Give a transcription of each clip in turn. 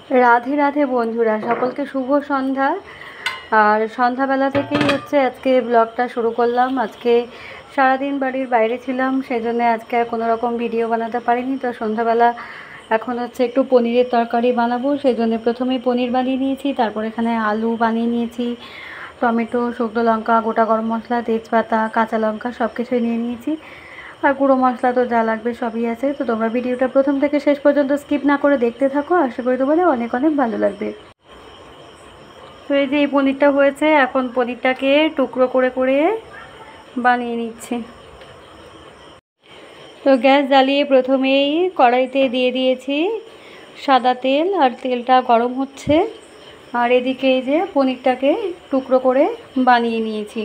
রাধে রাধে বন্ধুরা, সকলকে শুভ সন্ধ্যা। আর সন্ধ্যাবেলা থেকেই আজকে ব্লগটা শুরু করলাম। আজকে সারাদিন বাড়ির বাইরে ছিলাম, সেই জন্য আজকে আর কোনো রকম ভিডিও বানাতে পারিনি। তো সন্ধ্যাবেলা এখন একটু পনিরের তরকারি বানাবো, সেই জন্য প্রথমেই পনির বানিয়ে নিয়েছি। তারপর এখানে আলু বানিয়ে নিয়েছি, টমেটো, শুকনো লঙ্কা, গোটা গরম মশলা, তেজপাতা, কাঁচা লঙ্কা সব কিছুই নিয়ে নিয়েছি। আর গুঁড়ো মশলা তো যা লাগবে সবই আছে। তো তোমরা ভিডিওটা প্রথম থেকে শেষ পর্যন্ত স্কিপ না করে দেখতে থাকো, আশা করি তোমাদের অনেক অনেক ভালো লাগবে। তো এই যে এই পনিরটা হয়েছে, এখন পনিরটাকে টুকরো করে করে বানিয়ে নিচ্ছি। তো গ্যাস জ্বালিয়ে প্রথমেই কড়াইতে দিয়ে দিয়েছি সাদা তেল, আর তেলটা গরম হচ্ছে। আর এদিকে এই যে পনিরটাকে টুকরো করে বানিয়ে নিয়েছি।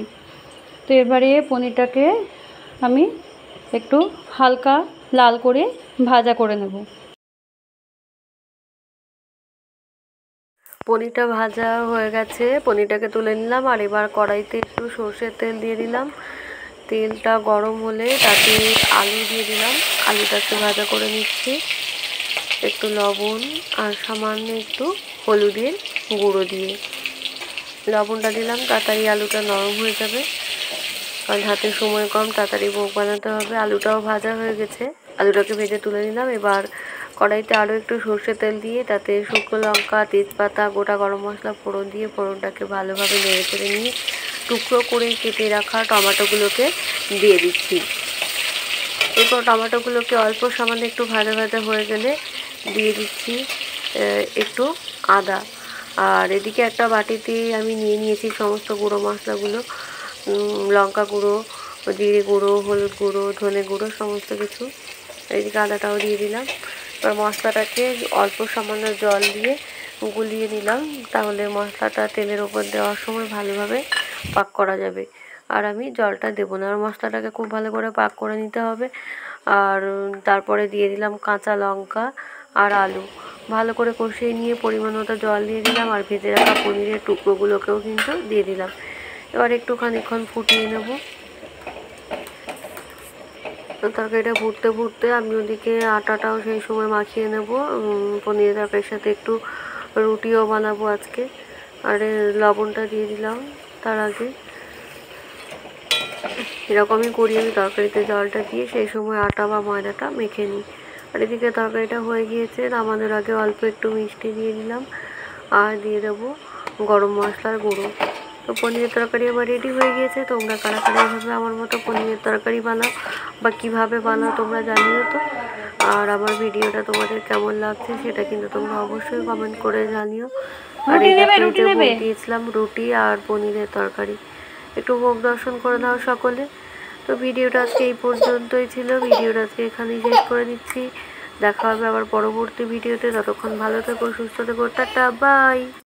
তো এবারে পনিরটাকে আমি একটু হালকা লাল করে ভাজা করে নেব। পনিরটা ভাজা হয়ে গেছে, পনিরটাকে তুলে নিলাম। আর এবার কড়াইতে একটু সর্ষের তেল দিয়ে দিলাম। তেলটা গরম হলে তাতে আলু দিয়ে দিলাম। আলুটা একটু ভাজা করে নিচ্ছি, একটু লবণ আর সামান্য একটু হলুদের গুঁড়ো দিয়ে। লবণটা দিলাম, তাড়াতাড়ি আলুটা নরম হয়ে যাবে, কারণ হাতে সময় কম, তাড়াতাড়ি ভোগ বানাতে হবে। আলুটাও ভাজা হয়ে গেছে, আলুটাকে ভেজে তুলে নিলাম। এবার কড়াইতে আরও একটু সর্ষের তেল দিয়ে তাতে শুকনো লঙ্কা, তেজপাতা, গোটা গরম মশলা ফোড়ন দিয়ে ফোড়নটাকে ভালোভাবে নেড়ে চেড়ে নিয়ে টুকরো করে কেটে রাখা টমেটোগুলোকে দিয়ে দিচ্ছি। এরপর টমেটোগুলোকে অল্প সামান্য একটু ভাজা ভাজা হয়ে গেলে দিয়ে দিচ্ছি একটু আদা। আর এদিকে একটা বাটিতে আমি নিয়ে নিয়েছি সমস্ত গুঁড়ো মশলাগুলো, লঙ্কা গুঁড়ো, জিরে গুঁড়ো, হলুদ গুঁড়ো, ধনে গুঁড়ো, সমস্ত কিছু। এদিকে আদাটাও দিয়ে দিলাম। এবার মশলাটাকে অল্প সামান্য জল দিয়ে গুলিয়ে নিলাম, তাহলে মশলাটা তেলের ওপর দেওয়ার সময় ভালোভাবে পাক করা যাবে। আর আমি জলটা দেবো না, আর মশলাটাকে খুব ভালো করে পাক করে নিতে হবে। আর তারপরে দিয়ে দিলাম কাঁচা লঙ্কা আর আলু, ভালো করে কষিয়ে নিয়ে পরিমাণ মতো জল দিয়ে দিলাম। আর ভেজে রাখা পনিরের টুকরোগুলোকেও কিন্তু দিয়ে দিলাম। এবার একটু খানিকক্ষণ ফুটিয়ে নেব। তরকারিটা ফুটতে ফুটতে আমি ওদিকে আটাটাও সেই সময় মাখিয়ে নেব। পনিরের তরকারির সাথে একটু রুটিও বানাবো আজকে। আর লবণটা দিয়ে দিলাম তার আগে। এরকমই করি আমি তরকারিতে জলটা দিয়ে, সেই সময় আটা বা ময়দাটা মেখে নিই। আর এদিকে তরকারিটা হয়ে গিয়েছে, নামানোর আগে অল্প একটু মিষ্টি দিয়ে দিলাম, আর দিয়ে দেবো গরম মশলার গুঁড়ো। তো পনিরের তরকারি আমার রেডি হয়ে গিয়েছে। তোমরা কারা কারা এইভাবে আমার মতো পনিরের তরকারি বানাও বা কীভাবে বানাও তোমরা জানিও তো। আর আমার ভিডিওটা তোমাদের কেমন লাগছে সেটা কিন্তু তোমরা অবশ্যই কমেন্ট করে জানিও। আর এই ভোগ দিয়েছিলাম রুটি আর পনিরের তরকারি, একটু ভোগ দর্শন করে দাও সকলে। তো ভিডিওটা আজকে এই পর্যন্তই ছিল, ভিডিওটা আজকে এখানেই শেষ করে দিচ্ছি। দেখা হবে আবার পরবর্তী ভিডিওতে। ততক্ষণ ভালো থেকো, সুস্থ থেকো, টাটা, বাই।